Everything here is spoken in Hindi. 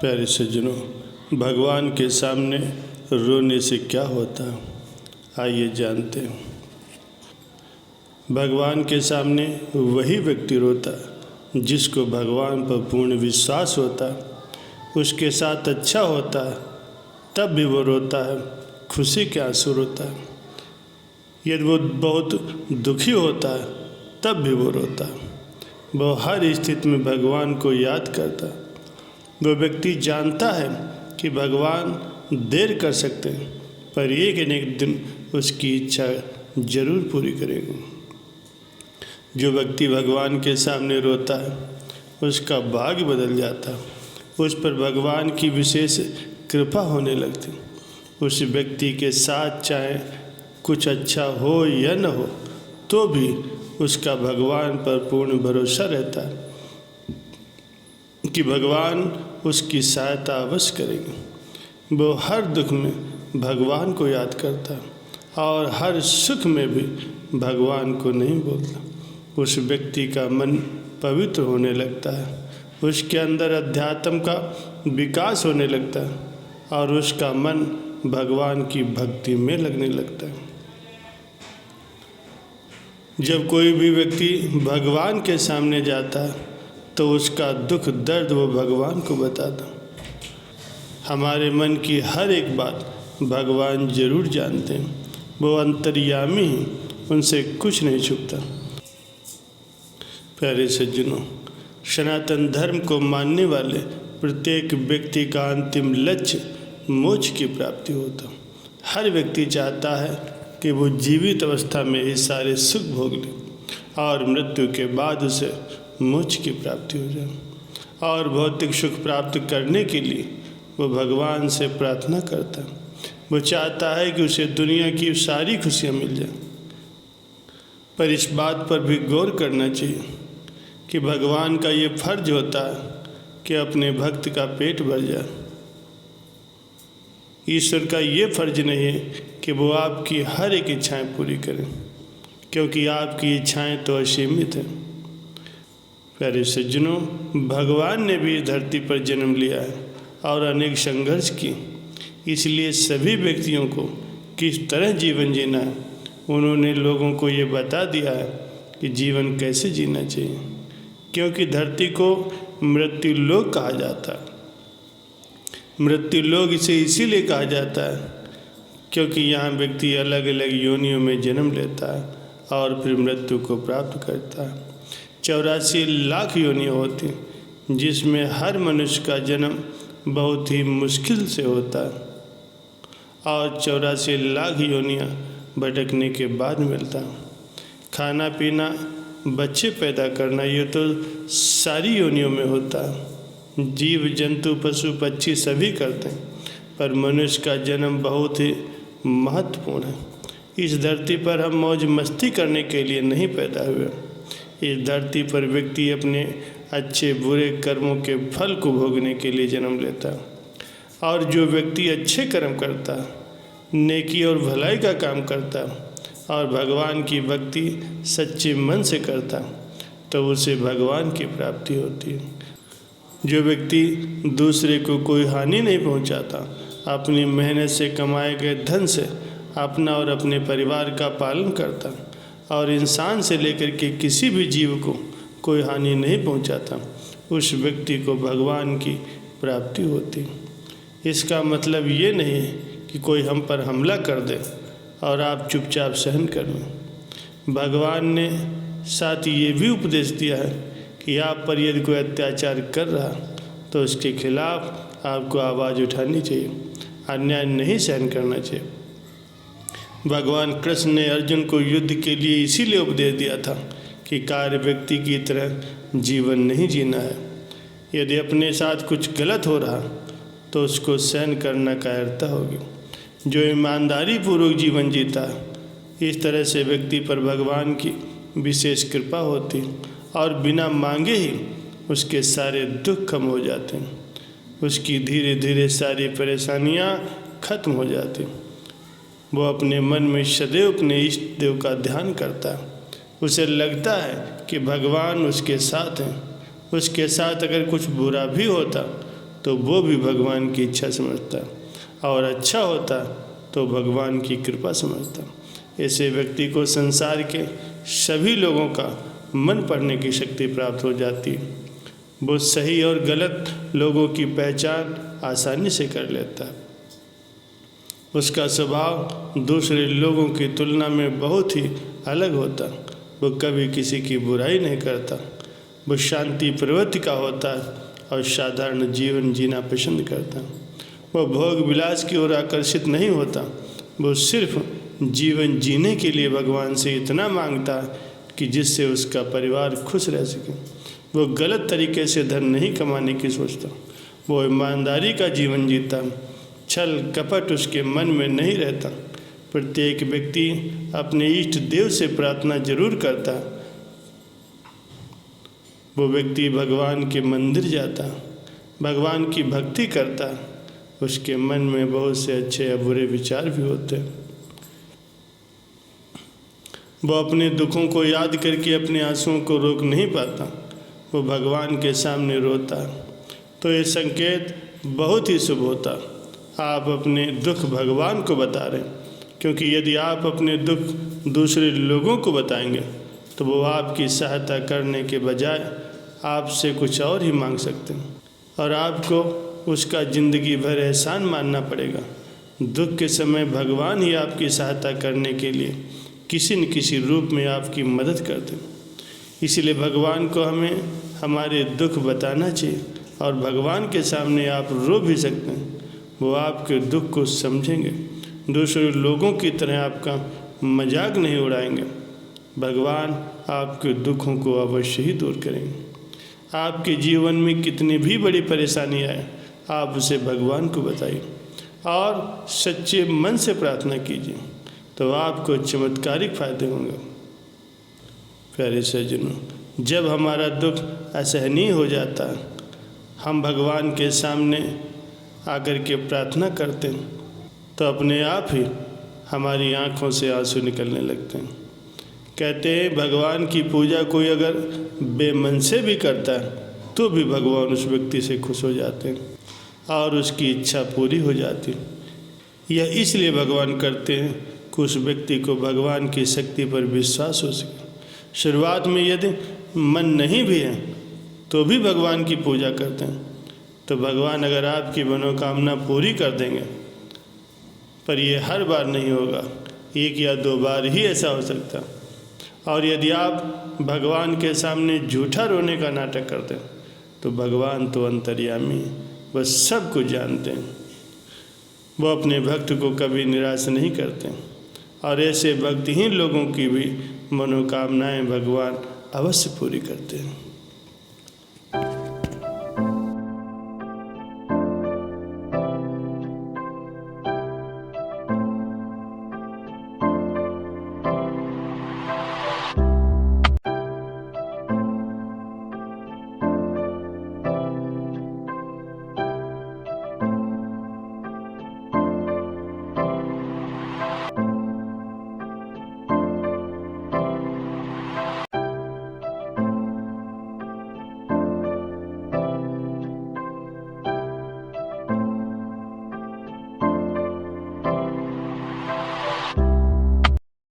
प्यारे सज्जनों, भगवान के सामने रोने से क्या होता है, आइए जानते हैं। भगवान के सामने वही व्यक्ति रोता है जिसको भगवान पर पूर्ण विश्वास होता है। उसके साथ अच्छा होता है तब भी वो रोता है, खुशी के आंसू रोता है। यदि वो बहुत दुखी होता है तब भी वो रोता है। वो हर स्थिति में भगवान को याद करता है। वो व्यक्ति जानता है कि भगवान देर कर सकते हैं, पर एक न एक दिन उसकी इच्छा जरूर पूरी करेंगे। जो व्यक्ति भगवान के सामने रोता है उसका भाग्य बदल जाता है। उस पर भगवान की विशेष कृपा होने लगती। उस व्यक्ति के साथ चाहे कुछ अच्छा हो या न हो तो भी उसका भगवान पर पूर्ण भरोसा रहता है कि भगवान उसकी सहायता अवश्य करेंगे। वो हर दुख में भगवान को याद करता है और हर सुख में भी भगवान को नहीं भूलता। उस व्यक्ति का मन पवित्र होने लगता है, उसके अंदर अध्यात्म का विकास होने लगता है और उसका मन भगवान की भक्ति में लगने लगता है। जब कोई भी व्यक्ति भगवान के सामने जाता है तो उसका दुख दर्द वो भगवान को बताता। हमारे मन की हर एक बात भगवान जरूर जानते हैं। वो अंतर्यामी हैं, उनसे कुछ नहीं छुपता। प्यारे सज्जनों, सनातन धर्म को मानने वाले प्रत्येक व्यक्ति का अंतिम लक्ष्य मोक्ष की प्राप्ति होता। हर व्यक्ति चाहता है कि वो जीवित अवस्था में ये सारे सुख भोग ले और मृत्यु के बाद उसे मोक्ष की प्राप्ति हो जाए। और भौतिक सुख प्राप्त करने के लिए वो भगवान से प्रार्थना करता है। वो चाहता है कि उसे दुनिया की सारी खुशियाँ मिल जाए, पर इस बात पर भी गौर करना चाहिए कि भगवान का ये फर्ज होता है कि अपने भक्त का पेट भर जाए। ईश्वर का ये फर्ज नहीं है कि वो आपकी हर एक इच्छाएं पूरी करें, क्योंकि आपकी इच्छाएं तो असीमित हैं। प्यारे सज्जनों, भगवान ने भी धरती पर जन्म लिया है और अनेक संघर्ष किए, इसलिए सभी व्यक्तियों को किस तरह जीवन जीना है उन्होंने लोगों को ये बता दिया है कि जीवन कैसे जीना चाहिए। क्योंकि धरती को मृत्यु लोक कहा जाता है। मृत्यु लोक इसे इसीलिए कहा जाता है क्योंकि यहाँ व्यक्ति अलग अलग योनियों में जन्म लेता है और फिर मृत्यु को प्राप्त करता है। 84 लाख योनियाँ होती हैं, जिसमें हर मनुष्य का जन्म बहुत ही मुश्किल से होता है और 84 लाख योनियाँ भटकने के बाद मिलता है। खाना पीना, बच्चे पैदा करना, ये तो सारी योनियों में होता है। जीव जंतु पशु पक्षी सभी करते हैं, पर मनुष्य का जन्म बहुत ही महत्वपूर्ण है। इस धरती पर हम मौज मस्ती करने के लिए नहीं पैदा हुए। इस धरती पर व्यक्ति अपने अच्छे बुरे कर्मों के फल को भोगने के लिए जन्म लेता है। और जो व्यक्ति अच्छे कर्म करता है, नेकी और भलाई का काम करता है और भगवान की भक्ति सच्चे मन से करता है, तो उसे भगवान की प्राप्ति होती है। जो व्यक्ति दूसरे को कोई हानि नहीं पहुंचाता, अपनी मेहनत से कमाए गए धन से अपना और अपने परिवार का पालन करता और इंसान से लेकर के किसी भी जीव को कोई हानि नहीं पहुंचाता, उस व्यक्ति को भगवान की प्राप्ति होती। इसका मतलब ये नहीं है कि कोई हम पर हमला कर दे और आप चुपचाप सहन कर लें। भगवान ने साथ ये भी उपदेश दिया है कि आप पर यदि कोई अत्याचार कर रहा तो उसके खिलाफ आपको आवाज़ उठानी चाहिए, अन्याय नहीं सहन करना चाहिए। भगवान कृष्ण ने अर्जुन को युद्ध के लिए इसीलिए उपदेश दिया था कि कार्य व्यक्ति की तरह जीवन नहीं जीना है। यदि अपने साथ कुछ गलत हो रहा तो उसको सहन करना कायरता होगी। जो ईमानदारी पूर्वक जीवन जीता है, इस तरह से व्यक्ति पर भगवान की विशेष कृपा होती और बिना मांगे ही उसके सारे दुख कम हो जाते हैं। उसकी धीरे धीरे सारी परेशानियां खत्म हो जाती। वो अपने मन में सदैव अपने इष्ट देव का ध्यान करता है। उसे लगता है कि भगवान उसके साथ हैं। उसके साथ अगर कुछ बुरा भी होता तो वो भी भगवान की इच्छा समझता, और अच्छा होता तो भगवान की कृपा समझता। ऐसे व्यक्ति को संसार के सभी लोगों का मन पढ़ने की शक्ति प्राप्त हो जाती है। वो सही और गलत लोगों की पहचान आसानी से कर लेता है। उसका स्वभाव दूसरे लोगों की तुलना में बहुत ही अलग होता। वो कभी किसी की बुराई नहीं करता। वो शांति प्रवृत्ति का होता है और साधारण जीवन जीना पसंद करता। वो भोग विलास की ओर आकर्षित नहीं होता। वो सिर्फ जीवन जीने के लिए भगवान से इतना मांगता कि जिससे उसका परिवार खुश रह सके। वो गलत तरीके से धन नहीं कमाने की सोचता। वो ईमानदारी का जीवन जीता। छल कपट उसके मन में नहीं रहता। प्रत्येक व्यक्ति अपने इष्ट देव से प्रार्थना जरूर करता। वो व्यक्ति भगवान के मंदिर जाता, भगवान की भक्ति करता। उसके मन में बहुत से अच्छे या बुरे विचार भी होते। वो अपने दुखों को याद करके अपने आंसुओं को रोक नहीं पाता। वो भगवान के सामने रोता। तो ये संकेत बहुत ही शुभ होता। आप अपने दुख भगवान को बता रहे हैं, क्योंकि यदि आप अपने दुख दूसरे लोगों को बताएंगे तो वो आपकी सहायता करने के बजाय आपसे कुछ और ही मांग सकते हैं, और आपको उसका ज़िंदगी भर एहसान मानना पड़ेगा। दुख के समय भगवान ही आपकी सहायता करने के लिए किसी न किसी रूप में आपकी मदद करते हैं। इसीलिए भगवान को हमें हमारे दुख बताना चाहिए, और भगवान के सामने आप रो भी सकते हैं। वो आपके दुख को समझेंगे, दूसरे लोगों की तरह आपका मजाक नहीं उड़ाएंगे। भगवान आपके दुखों को अवश्य ही दूर करेंगे। आपके जीवन में कितनी भी बड़ी परेशानी आए, आप उसे भगवान को बताइए और सच्चे मन से प्रार्थना कीजिए, तो आपको चमत्कारिक फायदे होंगे। प्यारे सज्जनों, जब हमारा दुख असहनीय हो जाता, हम भगवान के सामने आकर के प्रार्थना करते हैं, तो अपने आप ही हमारी आँखों से आंसू निकलने लगते हैं। कहते हैं भगवान की पूजा कोई अगर बेमन से भी करता है तो भी भगवान उस व्यक्ति से खुश हो जाते हैं और उसकी इच्छा पूरी हो जाती है। यह इसलिए भगवान करते हैं कि उस व्यक्ति को भगवान की शक्ति पर विश्वास हो सके। शुरुआत में यदि मन नहीं भी है तो भी भगवान की पूजा करते हैं, तो भगवान अगर आपकी मनोकामना पूरी कर देंगे। पर ये हर बार नहीं होगा, एक या दो बार ही ऐसा हो सकता। और यदि आप भगवान के सामने झूठा रोने का नाटक करते हैं तो भगवान तो अंतर्यामी है, वह सब कुछ जानते हैं। वो अपने भक्त को कभी निराश नहीं करते, और ऐसे भक्तिहीन लोगों की भी मनोकामनाएं भगवान अवश्य पूरी करते हैं।